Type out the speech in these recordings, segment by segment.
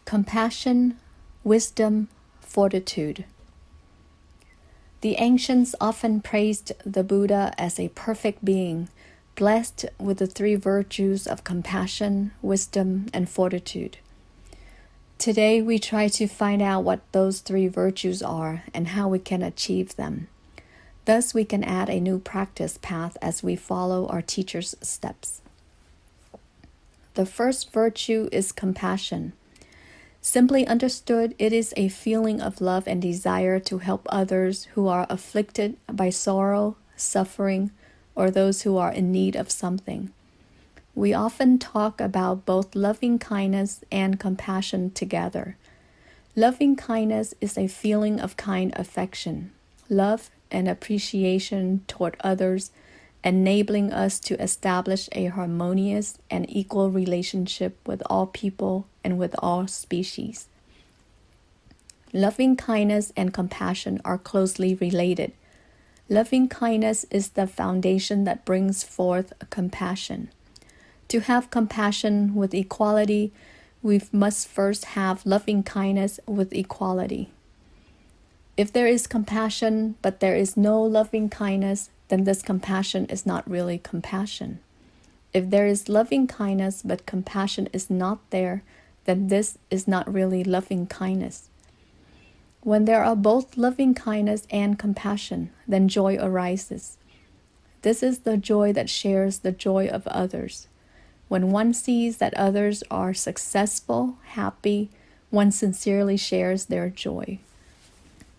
Compassion, wisdom, fortitude. The ancients often praised the Buddha as a perfect being, blessed with the three virtues of compassion, wisdom, and fortitude. Today, we try to find out what those three virtues are and how we can achieve them. Thus, we can add a new practice path as we follow our teacher's steps. The first virtue is compassion. Simply understood, it is a feeling of love and desire to help others who are afflicted by sorrow, suffering, or those who are in need of something. We often talk about both loving kindness and compassion together. Loving kindness is a feeling of kind affection, love and appreciation toward others, enabling us to establish a harmonious and equal relationship with all people and with all species. Loving kindness and compassion are closely related. Loving kindness is the foundation that brings forth compassion. To have compassion with equality, we must first have loving kindness with equality. If there is compassion, but there is no loving kindness, then this compassion is not really compassion. If there is loving kindness, but compassion is not there, then this is not really loving kindness. When there are both loving kindness and compassion, then joy arises. This is the joy that shares the joy of others. When one sees that others are successful, happy, one sincerely shares their joy.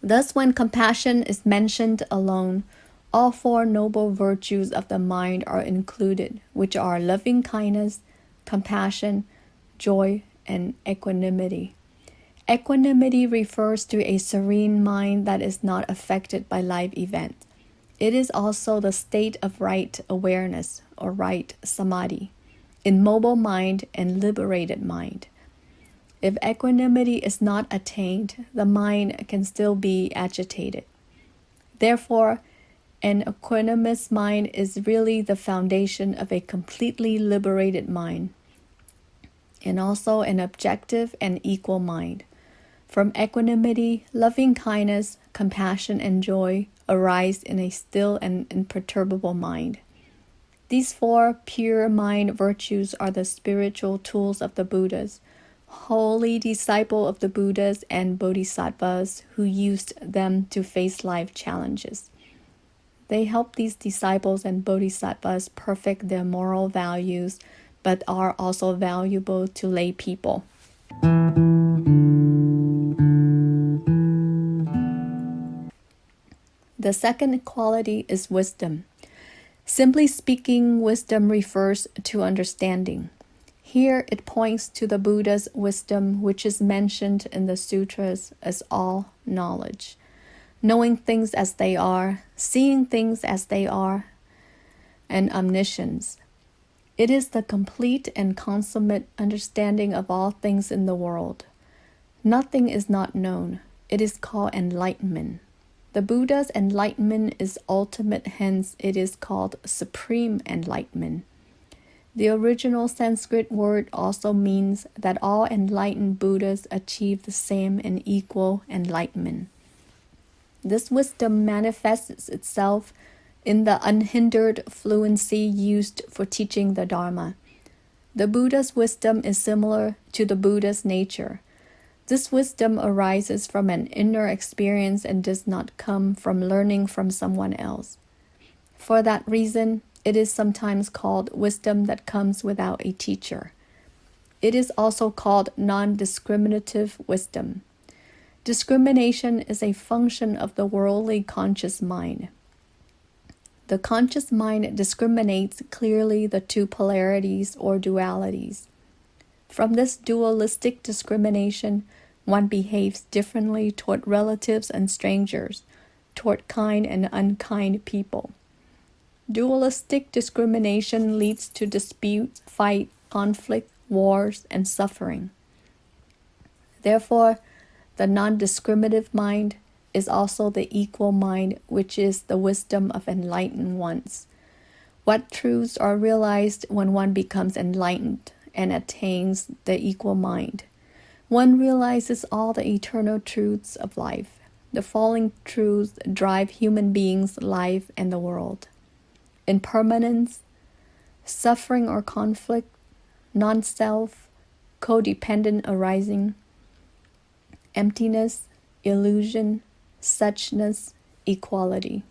Thus, when compassion is mentioned alone, all four noble virtues of the mind are included, which are loving kindness, compassion, joy, and equanimity. Equanimity refers to a serene mind that is not affected by life events. It is also the state of right awareness or right samadhi, immobile mind and liberated mind. If equanimity is not attained, the mind can still be agitated. Therefore, an equanimous mind is really the foundation of a completely liberated mind, and also an objective and equal mind. From equanimity, loving kindness, compassion, and joy arise in a still and imperturbable mind. These four pure mind virtues are the spiritual tools of the Buddhas, holy disciple of the Buddhas and Bodhisattvas who used them to face life challenges. They help these disciples and Bodhisattvas perfect their moral values, but are also valuable to lay people. The second quality is wisdom. Simply speaking, wisdom refers to understanding. Here it points to the Buddha's wisdom, which is mentioned in the sutras as all knowledge. Knowing things as they are, seeing things as they are, and omniscience. It is the complete and consummate understanding of all things in the world. Nothing is not known. It is called enlightenment. The Buddha's enlightenment is ultimate, hence it is called supreme enlightenment. The original Sanskrit word also means that all enlightened Buddhas achieve the same and equal enlightenment. This wisdom manifests itself in the unhindered fluency used for teaching the Dharma. The Buddha's wisdom is similar to the Buddha's nature. This wisdom arises from an inner experience and does not come from learning from someone else. For that reason, it is sometimes called wisdom that comes without a teacher. It is also called non-discriminative wisdom. Discrimination is a function of the worldly conscious mind. The conscious mind discriminates clearly the two polarities or dualities. From this dualistic discrimination, one behaves differently toward relatives and strangers, toward kind and unkind people. Dualistic discrimination leads to disputes, fight, conflict, wars, and suffering. Therefore, the non-discriminative mind is also the equal mind, which is the wisdom of enlightened ones. What truths are realized when one becomes enlightened and attains the equal mind? One realizes all the eternal truths of life. The following truths drive human beings' life and the world: impermanence, suffering or conflict, non-self, codependent arising, emptiness, illusion, suchness, equality.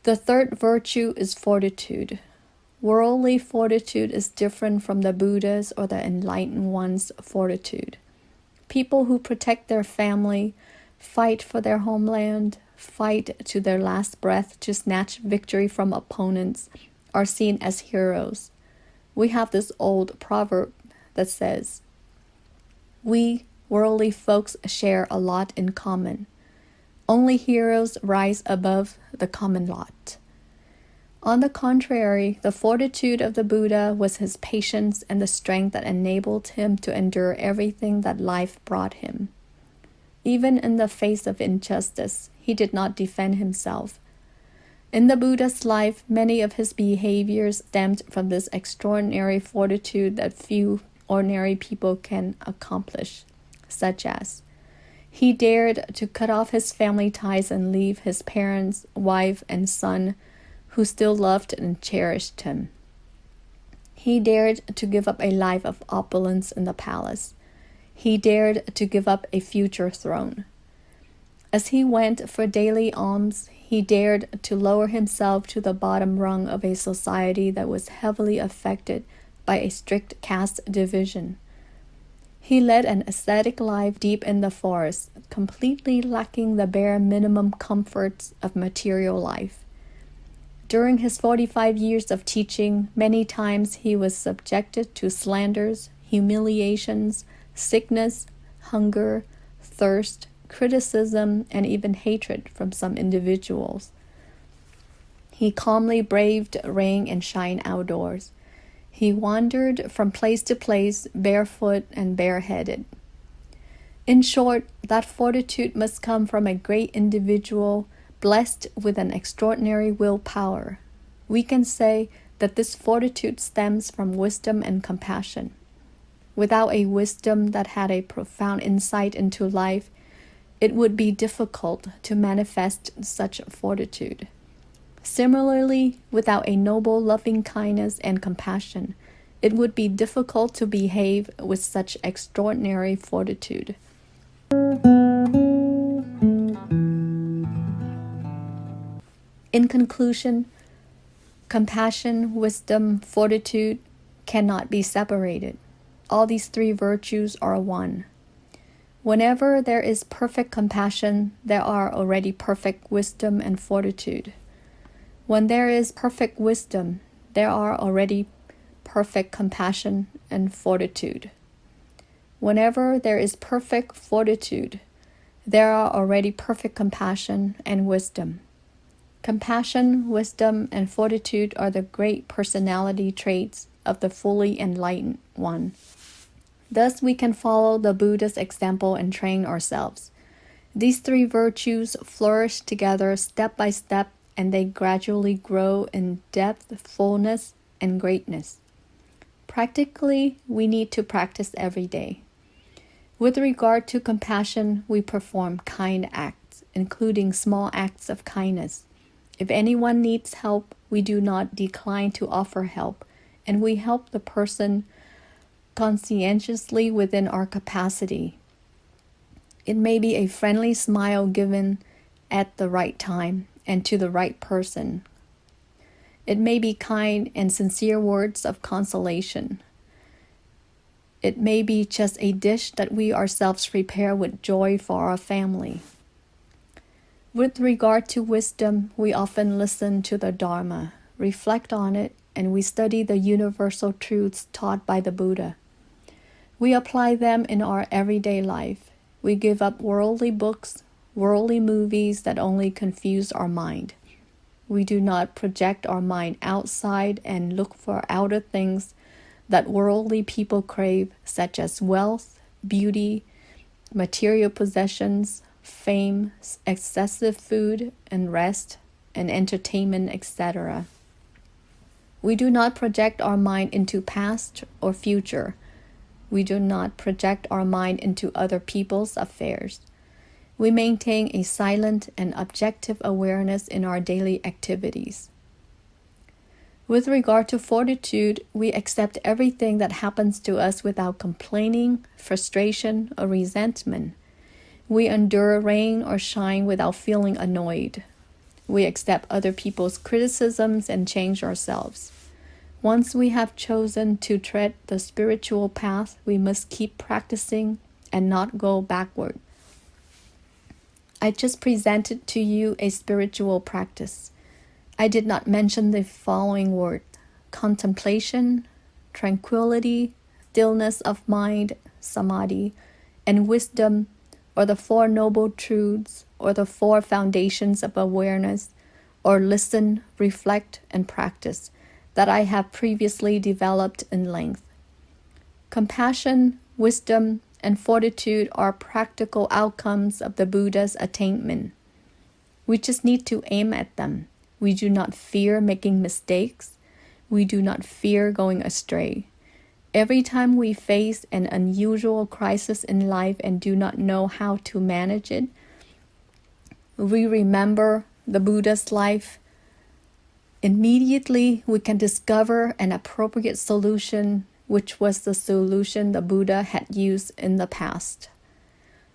The third virtue is fortitude. Worldly fortitude is different from the Buddha's or the enlightened one's fortitude. People who protect their family, fight for their homeland, fight to their last breath to snatch victory from opponents, are seen as heroes. We have this old proverb that says, "We worldly folks share a lot in common. Only heroes rise above the common lot." On the contrary, the fortitude of the Buddha was his patience and the strength that enabled him to endure everything that life brought him. Even in the face of injustice, he did not defend himself. In the Buddha's life, many of his behaviors stemmed from this extraordinary fortitude that few ordinary people can accomplish, such as he dared to cut off his family ties and leave his parents, wife, and son, who still loved and cherished him. He dared to give up a life of opulence in the palace. He dared to give up a future throne. As he went for daily alms, he dared to lower himself to the bottom rung of a society that was heavily affected by a strict caste division. He led an ascetic life deep in the forest, completely lacking the bare minimum comforts of material life. During his 45 years of teaching, many times he was subjected to slanders, humiliations, sickness, hunger, thirst, criticism, and even hatred from some individuals. He calmly braved rain and shine outdoors. He wandered from place to place, barefoot and bareheaded. In short, that fortitude must come from a great individual blessed with an extraordinary willpower. We can say that this fortitude stems from wisdom and compassion. Without a wisdom that had a profound insight into life, it would be difficult to manifest such fortitude. Similarly, without a noble loving kindness and compassion, it would be difficult to behave with such extraordinary fortitude. In conclusion, compassion, wisdom, fortitude cannot be separated. All these three virtues are one. Whenever there is perfect compassion, there are already perfect wisdom and fortitude. When there is perfect wisdom, there are already perfect compassion and fortitude. Whenever there is perfect fortitude, there are already perfect compassion and wisdom. Compassion, wisdom, and fortitude are the great personality traits of the fully enlightened one. Thus, we can follow the Buddha's example and train ourselves. These three virtues flourish together step by step, and they gradually grow in depth, fullness, and greatness. Practically, we need to practice every day. With regard to compassion, we perform kind acts, including small acts of kindness. If anyone needs help, we do not decline to offer help, and we help the person conscientiously within our capacity. It may be a friendly smile given at the right time and to the right person. It may be kind and sincere words of consolation. It may be just a dish that we ourselves prepare with joy for our family. With regard to wisdom, we often listen to the Dharma, reflect on it, and we study the universal truths taught by the Buddha. We apply them in our everyday life. We give up worldly books, worldly movies that only confuse our mind. We do not project our mind outside and look for outer things that worldly people crave, such as wealth, beauty, material possessions, fame, excessive food and rest, and entertainment, etc. We do not project our mind into past or future. We do not project our mind into other people's affairs. We maintain a silent and objective awareness in our daily activities. With regard to fortitude, we accept everything that happens to us without complaining, frustration, or resentment. We endure rain or shine without feeling annoyed. We accept other people's criticisms and change ourselves. Once we have chosen to tread the spiritual path, we must keep practicing and not go backward. I just presented to you a spiritual practice. I did not mention the following words: contemplation, tranquility, stillness of mind, samadhi, and wisdom, or the Four Noble Truths, or the Four Foundations of Awareness, or listen, reflect, and practice, that I have previously developed in length. Compassion, wisdom, and fortitude are practical outcomes of the Buddha's attainment. We just need to aim at them. We do not fear making mistakes. We do not fear going astray. Every time we face an unusual crisis in life and do not know how to manage it, we remember the Buddha's life. Immediately, we can discover an appropriate solution, which was the solution the Buddha had used in the past.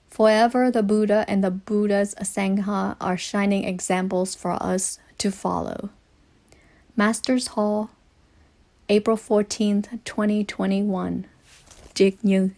Forever, the Buddha and the Buddha's Sangha are shining examples for us to follow. Masters Hall, April 14th, 2021. Triệt Như.